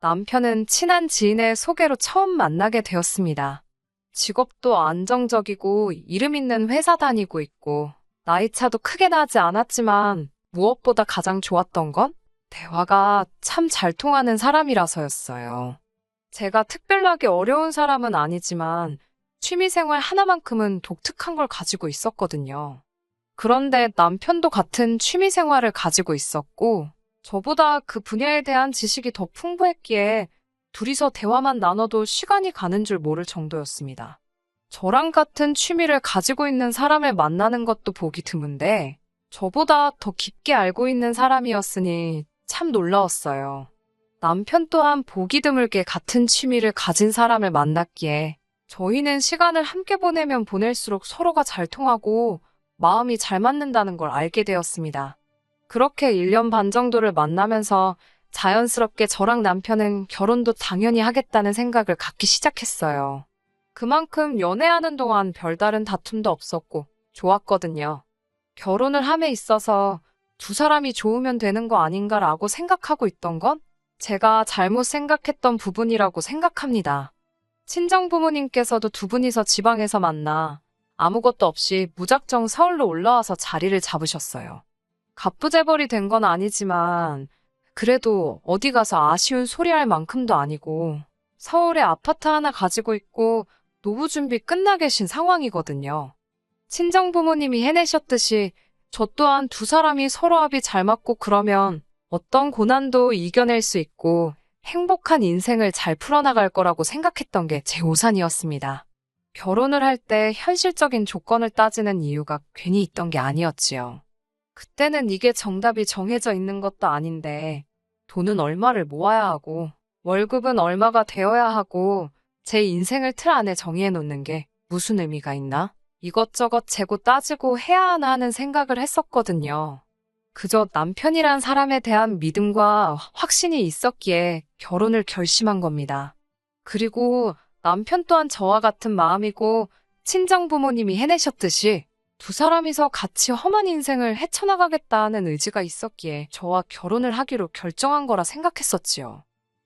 남편은 친한 지인의 소개로 처음 만나게 되었습니다. 직업도 안정적이고 이름 있는 회사 다니고 있고 나이 차도 크게 나지 않았지만 무엇보다 가장 좋았던 건 대화가 참 잘 통하는 사람이라서였어요. 제가 특별하게 어려운 사람은 아니지만 취미생활 하나만큼은 독특한 걸 가지고 있었거든요. 그런데 남편도 같은 취미생활을 가지고 있었고 저보다 그 분야에 대한 지식이 더 풍부했기에 둘이서 대화만 나눠도 시간이 가는 줄 모를 정도였습니다. 저랑 같은 취미를 가지고 있는 사람을 만나는 것도 보기 드문데 저보다 더 깊게 알고 있는 사람이었으니 참 놀라웠어요. 남편 또한 보기 드물게 같은 취미를 가진 사람을 만났기에 저희는 시간을 함께 보내면 보낼수록 서로가 잘 통하고 마음이 잘 맞는다는 걸 알게 되었습니다. 그렇게 1년 반 정도를 만나면서 자연스럽게 저랑 남편은 결혼도 당연히 하겠다는 생각을 갖기 시작했어요. 그만큼 연애하는 동안 별다른 다툼도 없었고 좋았거든요. 결혼을 함에 있어서 두 사람이 좋으면 되는 거 아닌가라고 생각하고 있던 건 제가 잘못 생각했던 부분이라고 생각합니다. 친정 부모님께서도 두 분이서 지방에서 만나 아무것도 없이 무작정 서울로 올라와서 자리를 잡으셨어요. 갑부재벌이 된 건 아니지만 그래도 어디 가서 아쉬운 소리 할 만큼도 아니고 서울에 아파트 하나 가지고 있고 노후 준비 끝나 계신 상황이거든요. 친정 부모님이 해내셨듯이 저 또한 두 사람이 서로 합이 잘 맞고 그러면 어떤 고난도 이겨낼 수 있고 행복한 인생을 잘 풀어나갈 거라고 생각했던 게 제 우산이었습니다. 결혼을 할 때 현실적인 조건을 따지는 이유가 괜히 있던 게 아니었지요. 그때는 이게 정답이 정해져 있는 것도 아닌데 돈은 얼마를 모아야 하고 월급은 얼마가 되어야 하고 제 인생을 틀 안에 정의해 놓는 게 무슨 의미가 있나? 이것저것 재고 따지고 해야 하나 하는 생각을 했었거든요. 그저 남편이란 사람에 대한 믿음과 확신이 있었기에 결혼을 결심한 겁니다. 그리고 남편 또한 저와 같은 마음이고 친정 부모님이 해내셨듯이 두 사람이서 같이 험한 인생을 헤쳐나가겠다는 의지가 있었기에 저와 결혼을 하기로 결정한 거라 생각했었지요.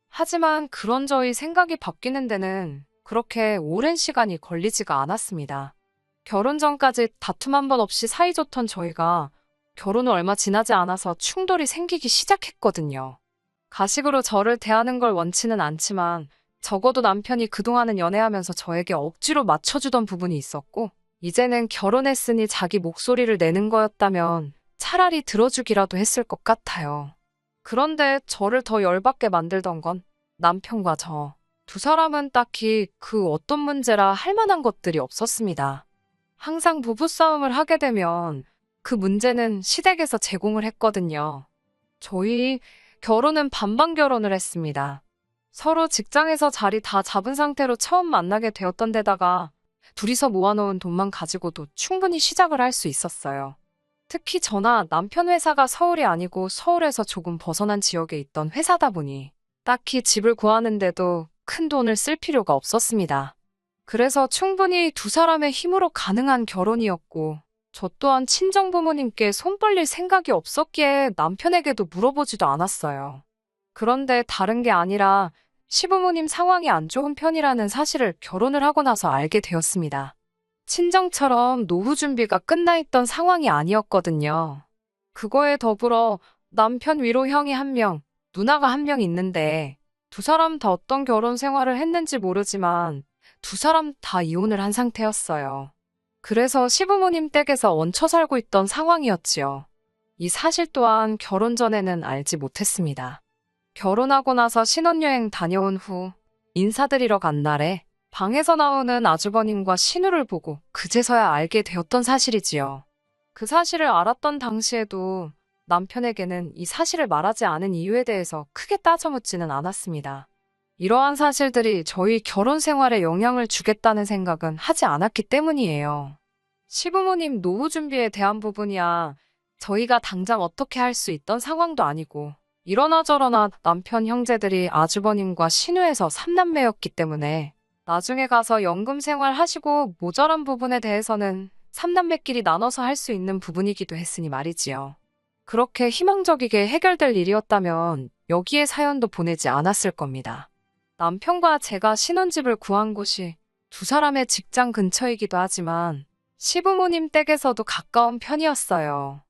하지만 그런 저희 생각이 바뀌는 데는 그렇게 오랜 시간이 걸리지가 않았습니다. 결혼 전까지 다툼 한 번 없이 사이좋던 저희가 결혼 후 얼마 지나지 않아서 충돌이 생기기 시작했거든요. 가식으로 저를 대하는 걸 원치는 않지만 적어도 남편이 그동안은 연애하면서 저에게 억지로 맞춰주던 부분이 있었고 이제는 결혼했으니 자기 목소리를 내는 거였다면 차라리 들어주기라도 했을 것 같아요. 그런데 저를 더 열받게 만들던 건 남편과 저 두 사람은 딱히 그 어떤 문제라 할 만한 것들이 없었습니다. 항상 부부싸움을 하게 되면 그 문제는 시댁에서 제공을 했거든요. 저희 결혼은 반반 결혼을 했습니다. 서로 직장에서 자리 다 잡은 상태로 처음 만나게 되었던 데다가 둘이서 모아놓은 돈만 가지고도 충분히 시작을 할 수 있었어요. 특히 저나 남편 회사가 서울이 아니고 서울에서 조금 벗어난 지역에 있던 회사다 보니 딱히 집을 구하는데도 큰 돈을 쓸 필요가 없었습니다. 그래서 충분히 두 사람의 힘으로 가능한 결혼이었고 저 또한 친정 부모님께 손 벌릴 생각이 없었기에 남편에게도 물어보지도 않았어요. 그런데 다른 게 아니라 시부모님 상황이 안 좋은 편이라는 사실을 결혼을 하고 나서 알게 되었습니다. 친정처럼 노후 준비가 끝나 있던 상황이 아니었거든요. 그거에 더불어 남편 위로 형이 한 명, 누나가 한 명 있는데 두 사람 다 어떤 결혼 생활을 했는지 모르지만 두 사람 다 이혼을 한 상태였어요. 그래서 시부모님 댁에서 얹혀 살고 있던 상황이었지요. 이 사실 또한 결혼 전에는 알지 못했습니다. 결혼하고 나서 신혼여행 다녀온 후 인사드리러 간 날에 방에서 나오는 아주버님과 신우를 보고 그제서야 알게 되었던 사실이지요. 그 사실을 알았던 당시에도 남편에게는 이 사실을 말하지 않은 이유에 대해서 크게 따져 묻지는 않았습니다. 이러한 사실들이 저희 결혼 생활에 영향을 주겠다는 생각은 하지 않았기 때문이에요. 시부모님 노후 준비에 대한 부분이야 저희가 당장 어떻게 할 수 있던 상황도 아니고 이러나 저러나 남편 형제들이 아주버님과 신우에서 3남매였기 때문에 나중에 가서 연금 생활 하시고 모자란 부분에 대해서는 3남매끼리 나눠서 할 수 있는 부분이기도 했으니 말이지요. 그렇게 희망적이게 해결될 일이었다면 여기에 사연도 보내지 않았을 겁니다. 남편과 제가 신혼집을 구한 곳이 두 사람의 직장 근처이기도 하지만 시부모님 댁에서도 가까운 편이었어요.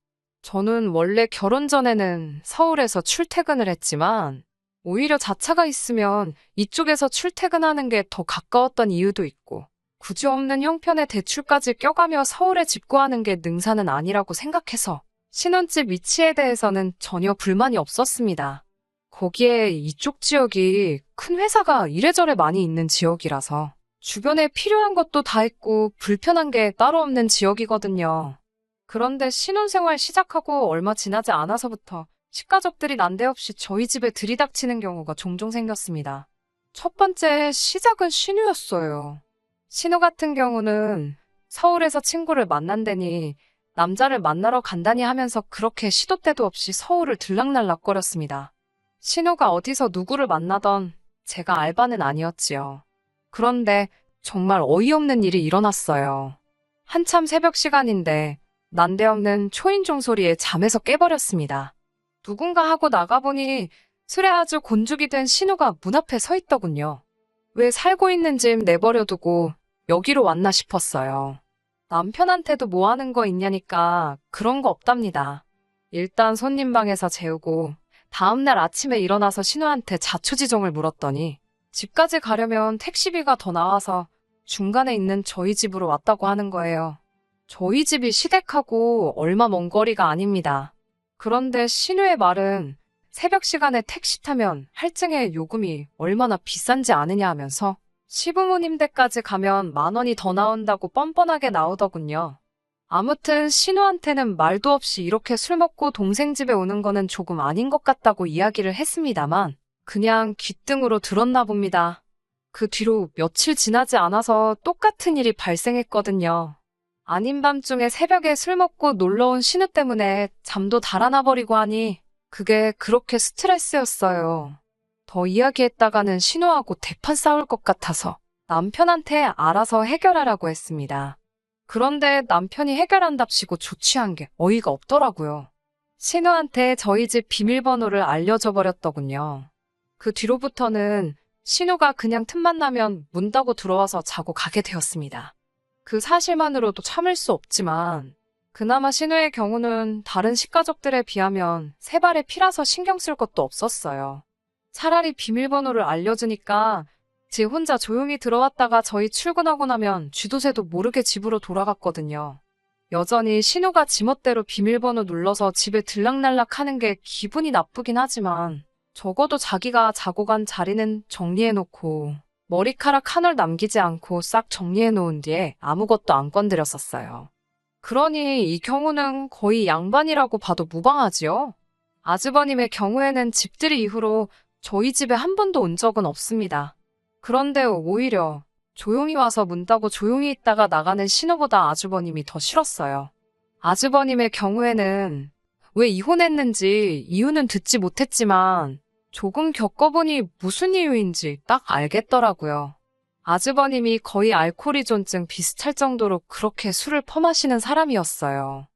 저는 원래 결혼 전에는 서울에서 출퇴근을 했지만 오히려 자차가 있으면 이쪽에서 출퇴근하는 게 더 가까웠던 이유도 있고 구조 없는 형편에 대출까지 껴가며 서울에 집 구하는 게 능사는 아니라고 생각해서 신혼집 위치에 대해서는 전혀 불만이 없었습니다. 거기에 이쪽 지역이 큰 회사가 이래저래 많이 있는 지역이라서 주변에 필요한 것도 다 있고 불편한 게 따로 없는 지역이거든요. 그런데 신혼생활 시작하고 얼마 지나지 않아서부터 식가족들이 난데없이 저희 집에 들이닥치는 경우가 종종 생겼습니다. 첫 번째 시작은 신우였어요. 신우 같은 경우는 서울에서 친구를 만난다니 남자를 만나러 간다니 하면서 그렇게 시도 때도 없이 서울을 들락날락거렸습니다. 신우가 어디서 누구를 만나던 제가 알바는 아니었지요. 그런데 정말 어이없는 일이 일어났어요. 한참 새벽 시간인데 난데없는 초인종 소리에 잠에서 깨버렸습니다. 누군가 하고 나가보니 술에 아주 곤죽이 된 신우가 문 앞에 서 있더군요. 왜 살고 있는 집 내버려두고 여기로 왔나 싶었어요. 남편한테도 뭐 하는 거 있냐니까 그런 거 없답니다. 일단 손님 방에서 재우고 다음날 아침에 일어나서 신우한테 자초지종을 물었더니 집까지 가려면 택시비가 더 나와서 중간에 있는 저희 집으로 왔다고 하는 거예요. 저희 집이 시댁하고 얼마 먼 거리가 아닙니다. 그런데 신우의 말은 새벽 시간에 택시 타면 할증의 요금이 얼마나 비싼지 아느냐 하면서 시부모님 댁까지 가면 10,000원이 더 나온다고 뻔뻔하게 나오더군요. 아무튼 신우한테는 말도 없이 이렇게 술 먹고 동생 집에 오는 거는 조금 아닌 것 같다고 이야기를 했습니다만 그냥 귓등으로 들었나 봅니다. 그 뒤로 며칠 지나지 않아서 똑같은 일이 발생했거든요. 아닌 밤중에 새벽에 술 먹고 놀러온 신우 때문에 잠도 달아나 버리고 하니 그게 그렇게 스트레스였어요. 더 이야기했다가는 신우하고 대판 싸울 것 같아서 남편한테 알아서 해결하라고 했습니다. 그런데 남편이 해결한답시고 조치한 게 어이가 없더라고요. 신우한테 저희 집 비밀번호를 알려줘 버렸더군요. 그 뒤로부터는 신우가 그냥 틈만 나면 문 닫고 들어와서 자고 가게 되었습니다. 그 사실만으로도 참을 수 없지만 그나마 신우의 경우는 다른 식가족들에 비하면 세 발의 피라서 신경 쓸 것도 없었어요. 차라리 비밀번호를 알려주니까 지 혼자 조용히 들어왔다가 저희 출근하고 나면 쥐도새도 모르게 집으로 돌아갔거든요. 여전히 신우가 지멋대로 비밀번호 눌러서 집에 들락날락 하는 게 기분이 나쁘긴 하지만 적어도 자기가 자고 간 자리는 정리해놓고 머리카락 한 올 남기지 않고 싹 정리해놓은 뒤에 아무것도 안 건드렸었어요. 그러니 이 경우는 거의 양반이라고 봐도 무방하지요. 아주버님의 경우에는 집들이 이후로 저희 집에 한 번도 온 적은 없습니다. 그런데 오히려 조용히 와서 문 닫고 조용히 있다가 나가는 신우보다 아주버님이 더 싫었어요. 아주버님의 경우에는 왜 이혼했는지 이유는 듣지 못했지만 조금 겪어보니 무슨 이유인지 딱 알겠더라고요. 아주버님이 거의 알코올依존증 비슷할 정도로 그렇게 술을 퍼마시는 사람이었어요.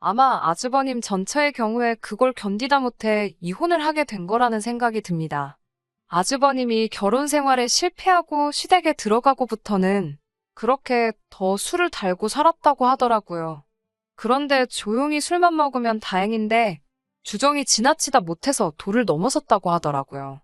아마 아주버님 전처의 경우에 그걸 견디다 못해 이혼을 하게 된 거라는 생각이 듭니다. 아주버님이 결혼 생활에 실패하고 시댁에 들어가고부터는 그렇게 더 술을 달고 살았다고 하더라고요. 그런데 조용히 술만 먹으면 다행인데 주정이 지나치다 못해서 도를 넘어섰다고 하더라고요.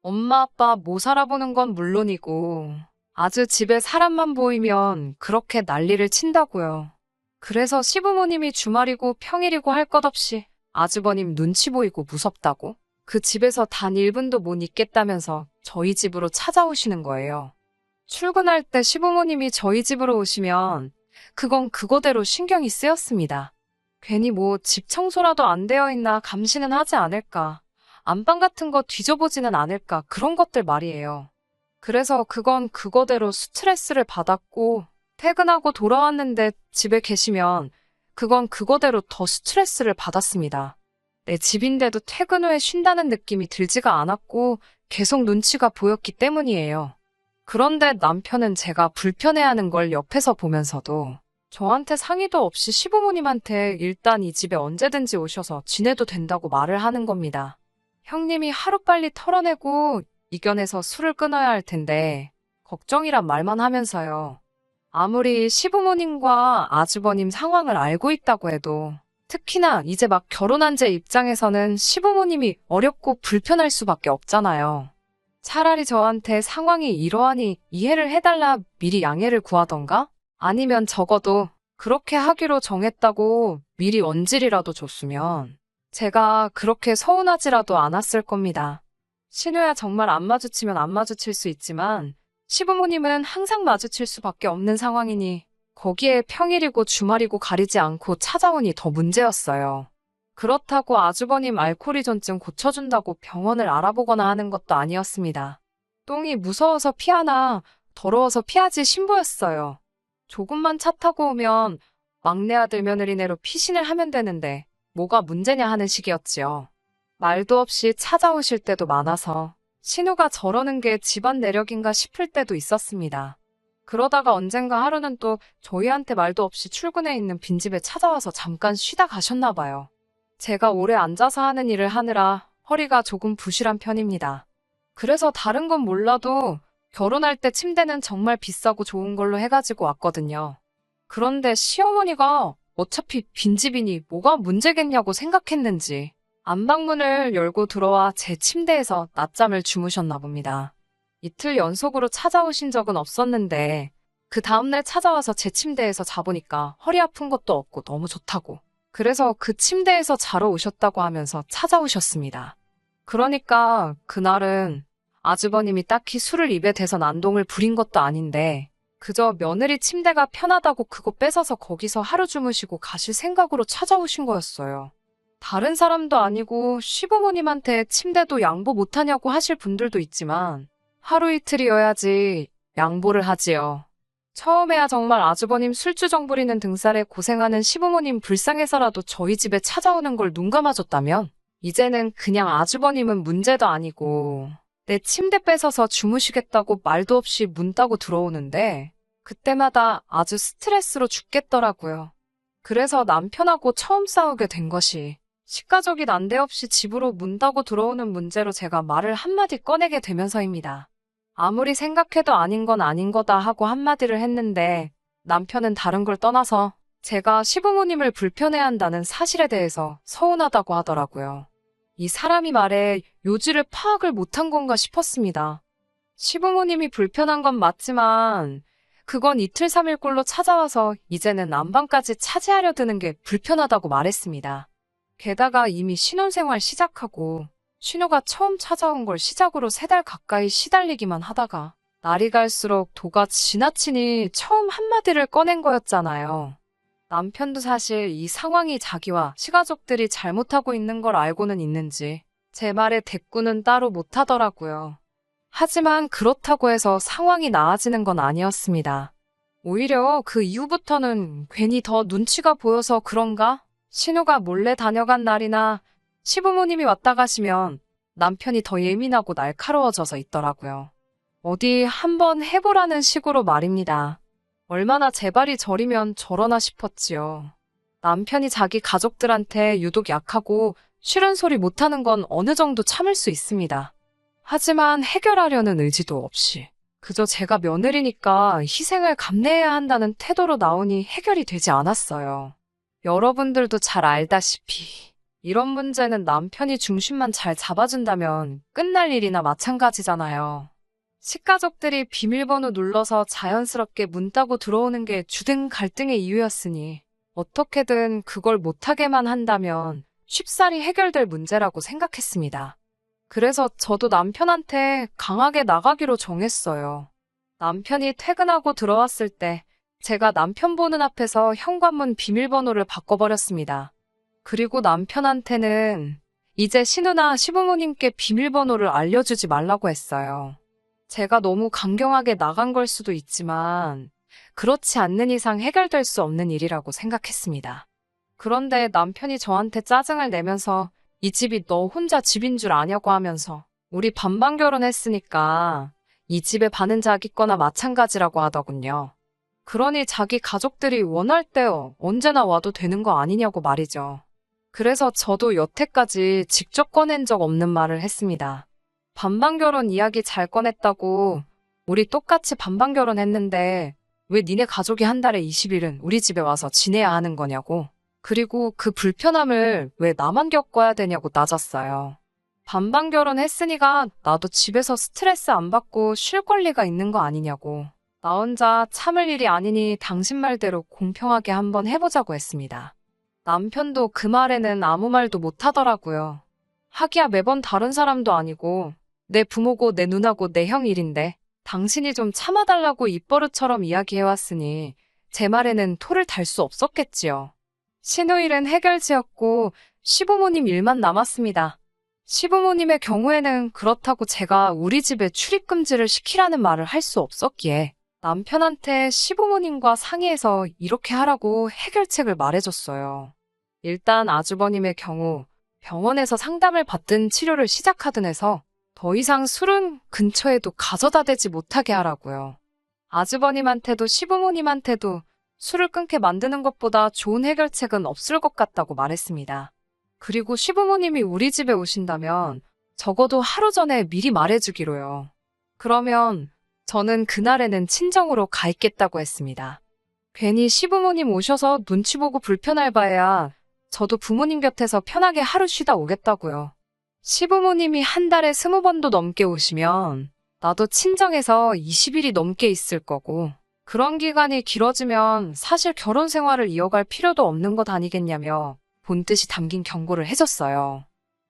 엄마 아빠 못 살아보는 건 물론이고 아주 집에 사람만 보이면 그렇게 난리를 친다고요. 그래서 시부모님이 주말이고 평일이고 할 것 없이 아주버님 눈치 보이고 무섭다고 그 집에서 단 1분도 못 있겠다면서 저희 집으로 찾아오시는 거예요. 출근할 때 시부모님이 저희 집으로 오시면 그건 그거대로 신경이 쓰였습니다. 괜히 뭐 집 청소라도 안 되어 있나 감시는 하지 않을까, 안방 같은 거 뒤져보지는 않을까 그런 것들 말이에요. 그래서 그건 그거대로 스트레스를 받았고 퇴근하고 돌아왔는데 집에 계시면 그건 그거대로 더 스트레스를 받았습니다. 내 집인데도 퇴근 후에 쉰다는 느낌이 들지가 않았고 계속 눈치가 보였기 때문이에요. 그런데 남편은 제가 불편해하는 걸 옆에서 보면서도 저한테 상의도 없이 시부모님한테 일단 이 집에 언제든지 오셔서 지내도 된다고 말을 하는 겁니다. 형님이 하루빨리 털어내고 이겨내서 술을 끊어야 할 텐데 걱정이란 말만 하면서요. 아무리 시부모님과 아주버님 상황을 알고 있다고 해도 특히나 이제 막 결혼한 제 입장에서는 시부모님이 어렵고 불편할 수밖에 없잖아요. 차라리 저한테 상황이 이러하니 이해를 해달라 미리 양해를 구하던가? 아니면 적어도 그렇게 하기로 정했다고 미리 언질이라도 줬으면 제가 그렇게 서운하지라도 않았을 겁니다. 신우야 정말 안 마주치면 안 마주칠 수 있지만 시부모님은 항상 마주칠 수밖에 없는 상황이니 거기에 평일이고 주말이고 가리지 않고 찾아오니 더 문제였어요. 그렇다고 아주버님 알코올依존증 고쳐준다고 병원을 알아보거나 하는 것도 아니었습니다. 똥이 무서워서 피하나 더러워서 피하지 신부였어요. 조금만 차 타고 오면 막내 아들 며느리네로 피신을 하면 되는데 뭐가 문제냐 하는 식이었지요. 말도 없이 찾아오실 때도 많아서 신우가 저러는 게 집안 내력인가 싶을 때도 있었습니다. 그러다가 언젠가 하루는 또 저희한테 말도 없이 출근해 있는 빈집에 찾아와서 잠깐 쉬다 가셨나 봐요. 제가 오래 앉아서 하는 일을 하느라 허리가 조금 부실한 편입니다. 그래서 다른 건 몰라도 결혼할 때 침대는 정말 비싸고 좋은 걸로 해가지고 왔거든요. 그런데 시어머니가 어차피 빈집이니 뭐가 문제겠냐고 생각했는지 안방문을 열고 들어와 제 침대에서 낮잠을 주무셨나 봅니다. 이틀 연속으로 찾아오신 적은 없었는데 그 다음날 찾아와서 제 침대에서 자보니까 허리 아픈 것도 없고 너무 좋다고. 그래서 그 침대에서 자러 오셨다고 하면서 찾아오셨습니다. 그러니까 그날은 아주버님이 딱히 술을 입에 대서 난동을 부린 것도 아닌데 그저 며느리 침대가 편하다고 그거 뺏어서 거기서 하루 주무시고 가실 생각으로 찾아오신 거였어요. 다른 사람도 아니고 시부모님한테 침대도 양보 못하냐고 하실 분들도 있지만 하루 이틀이어야지 양보를 하지요. 처음에야 정말 아주버님 술주정 부리는 등살에 고생하는 시부모님 불쌍해서라도 저희 집에 찾아오는 걸 눈 감아줬다면 이제는 그냥 아주버님은 문제도 아니고 내 침대 뺏어서 주무시겠다고 말도 없이 문 따고 들어오는데 그때마다 아주 스트레스로 죽겠더라고요. 그래서 남편하고 처음 싸우게 된 것이 시가족이 난데없이 집으로 문 따고 들어오는 문제로 제가 말을 한마디 꺼내게 되면서입니다. 아무리 생각해도 아닌 건 아닌 거다 하고 한마디를 했는데 남편은 다른 걸 떠나서 제가 시부모님을 불편해한다는 사실에 대해서 서운하다고 하더라고요. 이 사람이 말에 요지를 파악을 못한 건가 싶었습니다. 시부모님이 불편한 건 맞지만 그건 이틀 3일꼴로 찾아와서 이제는 안방까지 차지하려 드는 게 불편하다고 말했습니다. 게다가 이미 신혼생활 시작하고 신우가 처음 찾아온 걸 시작으로 3달 가까이 시달리기만 하다가 날이 갈수록 도가 지나치니 처음 한마디를 꺼낸 거였잖아요. 남편도 사실 이 상황이 자기와 시가족들이 잘못하고 있는 걸 알고는 있는지 제 말에 대꾸는 따로 못하더라고요. 하지만 그렇다고 해서 상황이 나아지는 건 아니었습니다. 오히려 그 이후부터는 괜히 더 눈치가 보여서 그런가? 신우가 몰래 다녀간 날이나 시부모님이 왔다 가시면 남편이 더 예민하고 날카로워져서 있더라고요. 어디 한번 해보라는 식으로 말입니다. 얼마나 제 발이 저리면 저러나 싶었지요. 남편이 자기 가족들한테 유독 약하고 싫은 소리 못하는 건 어느 정도 참을 수 있습니다. 하지만 해결하려는 의지도 없이 그저 제가 며느리니까 희생을 감내해야 한다는 태도로 나오니 해결이 되지 않았어요. 여러분들도 잘 알다시피 이런 문제는 남편이 중심만 잘 잡아준다면 끝날 일이나 마찬가지잖아요. 식가족들이 비밀번호 눌러서 자연스럽게 문 따고 들어오는 게 주된 갈등의 이유였으니 어떻게든 그걸 못하게만 한다면 쉽사리 해결될 문제라고 생각했습니다. 그래서 저도 남편한테 강하게 나가기로 정했어요. 남편이 퇴근하고 들어왔을 때 제가 남편 보는 앞에서 현관문 비밀번호를 바꿔버렸습니다. 그리고 남편한테는 이제 신우나 시부모님께 비밀번호를 알려주지 말라고 했어요. 제가 너무 강경하게 나간 걸 수도 있지만 그렇지 않는 이상 해결될 수 없는 일이라고 생각했습니다. 그런데 남편이 저한테 짜증을 내면서 이 집이 너 혼자 집인 줄 아냐고 하면서 우리 반반 결혼했으니까 이 집의 반은 자기 거나 마찬가지라고 하더군요. 그러니 자기 가족들이 원할 때 언제나 와도 되는 거 아니냐고 말이죠. 그래서 저도 여태까지 직접 꺼낸 적 없는 말을 했습니다. 반반 결혼 이야기 잘 꺼냈다고. 우리 똑같이 반반 결혼했는데 왜 니네 가족이 한 달에 20일은 우리 집에 와서 지내야 하는 거냐고. 그리고 그 불편함을 왜 나만 겪어야 되냐고 따졌어요. 반반 결혼했으니까 나도 집에서 스트레스 안 받고 쉴 권리가 있는 거 아니냐고. 나 혼자 참을 일이 아니니 당신 말대로 공평하게 한번 해보자고 했습니다. 남편도 그 말에는 아무 말도 못 하더라고요. 하기야 매번 다른 사람도 아니고 내 부모고 내 누나고 내 형 일인데 당신이 좀 참아달라고 입버릇처럼 이야기해왔으니 제 말에는 토를 달 수 없었겠지요. 신우일은 해결지었고 시부모님 일만 남았습니다. 시부모님의 경우에는 그렇다고 제가 우리 집에 출입금지를 시키라는 말을 할 수 없었기에 남편한테 시부모님과 상의해서 이렇게 하라고 해결책을 말해줬어요. 일단 아주버님의 경우 병원에서 상담을 받든 치료를 시작하든 해서 더 이상 술은 근처에도 가져다 대지 못하게 하라고요. 아주버님한테도 시부모님한테도 술을 끊게 만드는 것보다 좋은 해결책은 없을 것 같다고 말했습니다. 그리고 시부모님이 우리 집에 오신다면 적어도 하루 전에 미리 말해주기로요. 그러면 저는 그날에는 친정으로 가 있겠다고 했습니다. 괜히 시부모님 오셔서 눈치 보고 불편할 바에야 저도 부모님 곁에서 편하게 하루 쉬다 오겠다고요. 시부모님이 한 달에 20번도 넘게 오시면 나도 친정에서 20일이 넘게 있을 거고 그런 기간이 길어지면 사실 결혼 생활을 이어갈 필요도 없는 것 아니겠냐며 본뜻이 담긴 경고를 해줬어요.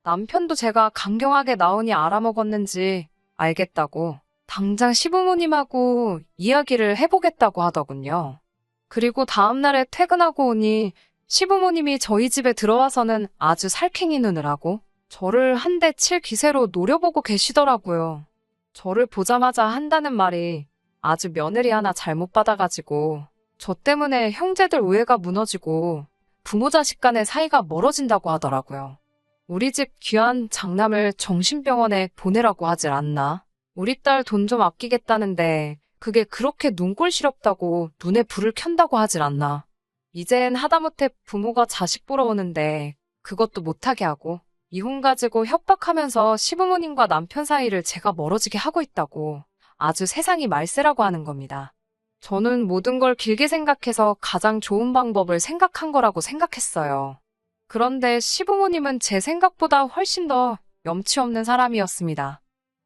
남편도 제가 강경하게 나오니 알아먹었는지 알겠다고 당장 시부모님하고 이야기를 해보겠다고 하더군요. 그리고 다음날에 퇴근하고 오니 시부모님이 저희 집에 들어와서는 아주 살쾡이 눈을 하고 저를 한 대 칠 기세로 노려보고 계시더라고요. 저를 보자마자 한다는 말이 아주 며느리 하나 잘못 받아가지고 저 때문에 형제들 우애가 무너지고 부모 자식 간의 사이가 멀어진다고 하더라고요. 우리 집 귀한 장남을 정신병원에 보내라고 하질 않나? 우리 딸 돈 좀 아끼겠다는데 그게 그렇게 눈꼴 시렵다고 눈에 불을 켠다고 하질 않나? 이젠 하다못해 부모가 자식 보러 오는데 그것도 못하게 하고 이혼 가지고 협박하면서 시부모님과 남편 사이를 제가 멀어지게 하고 있다고 아주 세상이 말세라고 하는 겁니다. 저는 모든 걸 길게 생각해서 가장 좋은 방법을 생각한 거라고 생각했어요. 그런데 시부모님은 제 생각보다 훨씬 더 염치 없는 사람이었습니다.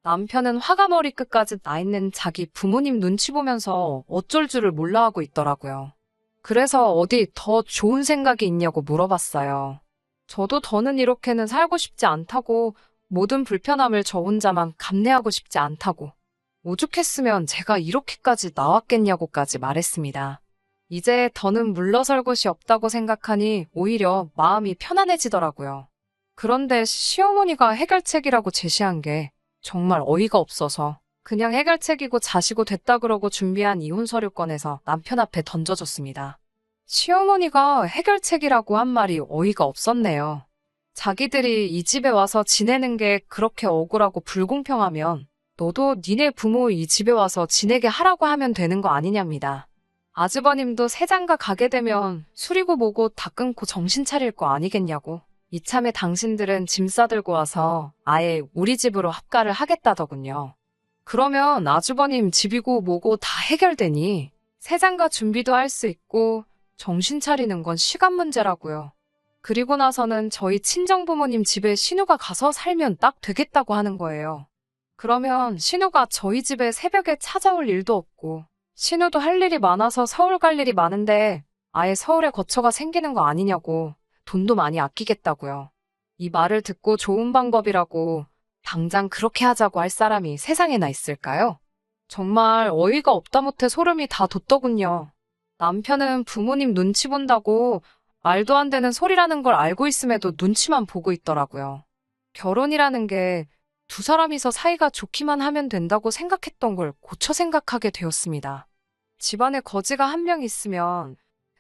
남편은 화가 머리끝까지 나 있는 자기 부모님 눈치 보면서 어쩔 줄을 몰라 하고 있더라고요. 그래서 어디 더 좋은 생각이 있냐고 물어봤어요. 저도 더는 이렇게는 살고 싶지 않다고 모든 불편함을 저 혼자만 감내하고 싶지 않다고 오죽했으면 제가 이렇게까지 나왔겠냐고까지 말했습니다. 이제 더는 물러설 곳이 없다고 생각하니 오히려 마음이 편안해지더라고요. 그런데 시어머니가 해결책이라고 제시한 게 정말 어이가 없어서 그냥 해결책이고 자시고 됐다 그러고 준비한 이혼 서류 꺼내서 남편 앞에 던져줬습니다. 시어머니가 해결책이라고 한 말이 어이가 없었네요. 자기들이 이 집에 와서 지내는 게 그렇게 억울하고 불공평하면 너도 니네 부모 이 집에 와서 지내게 하라고 하면 되는 거 아니냐입니다. 아주버님도 새장가 가게 되면 술이고 뭐고 다 끊고 정신 차릴 거 아니겠냐고. 이참에 당신들은 짐 싸들고 와서 아예 우리 집으로 합가를 하겠다더군요. 그러면 아주버님 집이고 뭐고 다 해결되니 새장가 준비도 할 수 있고 정신 차리는 건 시간 문제라고요. 그리고 나서는 저희 친정부모님 집에 신우가 가서 살면 딱 되겠다고 하는 거예요. 그러면 신우가 저희 집에 새벽에 찾아올 일도 없고 신우도 할 일이 많아서 서울 갈 일이 많은데 아예 서울에 거처가 생기는 거 아니냐고 돈도 많이 아끼겠다고요. 이 말을 듣고 좋은 방법이라고 당장 그렇게 하자고 할 사람이 세상에나 있을까요? 정말 어이가 없다 못해 소름이 다 돋더군요. 남편은 부모님 눈치 본다고 말도 안 되는 소리라는 걸 알고 있음에도 눈치만 보고 있더라고요. 결혼이라는 게 두 사람이서 사이가 좋기만 하면 된다고 생각했던 걸 고쳐 생각하게 되었습니다. 집안에 거지가 한 명 있으면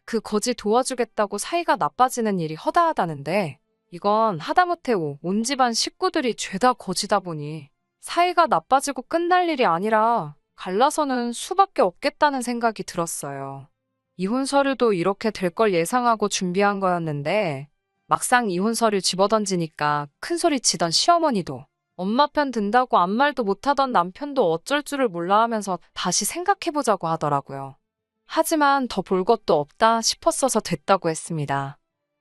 그 거지 도와주겠다고 사이가 나빠지는 일이 허다하다는데 이건 하다못해 온 집안 식구들이 죄다 거지다 보니 사이가 나빠지고 끝날 일이 아니라 갈라서는 수밖에 없겠다는 생각이 들었어요. 이혼 서류도 이렇게 될 걸 예상하고 준비한 거였는데 막상 이혼 서류 집어던지니까 큰소리 치던 시어머니도 엄마 편 든다고 아무 말도 못하던 남편도 어쩔 줄을 몰라 하면서 다시 생각해보자고 하더라고요. 하지만 더 볼 것도 없다 싶었어서 됐다고 했습니다.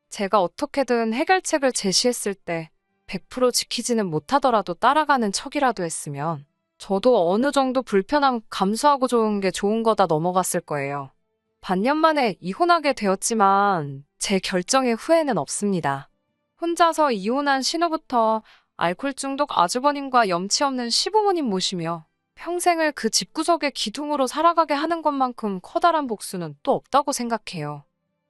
제가 어떻게든 해결책을 제시했을 때 100% 지키지는 못하더라도 따라가는 척이라도 했으면 저도 어느 정도 불편함 감수하고 좋은 게 좋은 거다 넘어갔을 거예요. 반년 만에 이혼하게 되었지만 제 결정에 후회는 없습니다. 혼자서 이혼한 신우부터 알코올 중독 아주버님과 염치 없는 시부모님 모시며 평생을 그 집구석의 기둥으로 살아가게 하는 것만큼 커다란 복수는 또 없다고 생각해요.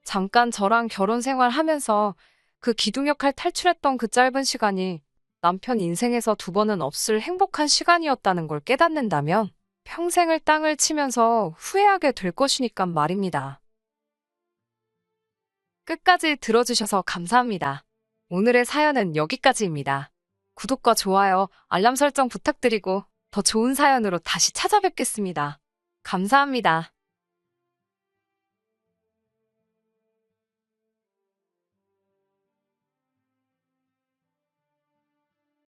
잠깐 저랑 결혼 생활하면서 그 기둥 역할 탈출했던 그 짧은 시간이 남편 인생에서 두 번은 없을 행복한 시간이었다는 걸 깨닫는다면 평생을 땅을 치면서 후회하게 될 것이니까 말입니다. 끝까지 들어주셔서 감사합니다. 오늘의 사연은 여기까지입니다. 구독과 좋아요, 알람 설정 부탁드리고 더 좋은 사연으로 다시 찾아뵙겠습니다. 감사합니다.